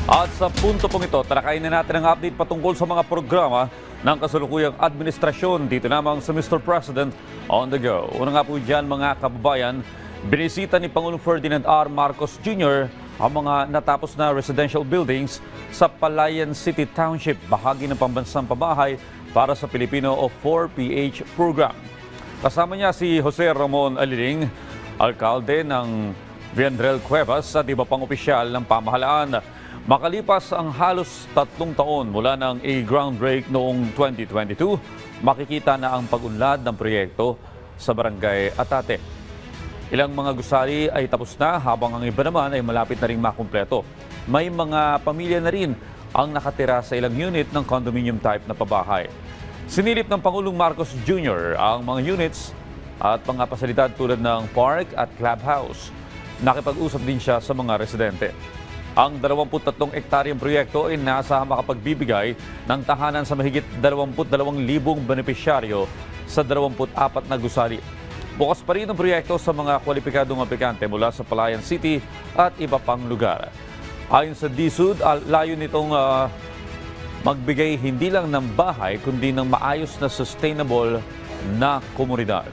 At sa punto pong ito, talakayin na natin ang update patungkol sa mga programa ng kasalukuyang administrasyon dito lamang sa Mr. President on the go. Una nga po dyan mga kababayan, binisita ni Pangulong Ferdinand R. Marcos Jr. ang mga natapos na residential buildings sa Palayan City Township, bahagi ng pambansang pabahay para sa Pilipino o 4PH program. Kasama niya si Jose Ramon Aliling, alkalde ng Viandrel Cuevas at iba pang opisyal ng pamahalaan. Makalipas ang halos 3 taon mula ng ground break noong 2022, makikita na ang pag-unlad ng proyekto sa Barangay Atate. Ilang mga gusali ay tapos na habang ang iba naman ay malapit na ring makumpleto. May mga pamilya na rin ang nakatira sa ilang unit ng condominium type na pabahay. Sinilip ng Pangulong Marcos Jr. ang mga units at mga pasilidad tulad ng park at clubhouse. Nakipag-usap din siya sa mga residente. Ang 23 ektaryang proyekto ay nasa makapagbibigay ng tahanan sa mahigit 22,000 benepisyaryo sa 24 na gusali. Bukas pa rin ang proyekto sa mga kwalipikadong aplikante mula sa Palayan City at iba pang lugar. Ayon sa DSUD, layo nitong magbigay hindi lang ng bahay kundi ng maayos na sustainable na komunidad.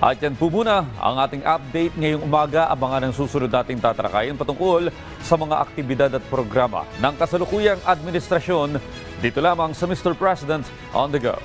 At yan po muna ang ating update ngayong umaga. Abangan ang susunod nating tatalakayin patungkol sa mga aktibidad at programa ng kasalukuyang administrasyon dito lamang sa Mr. President on the Go.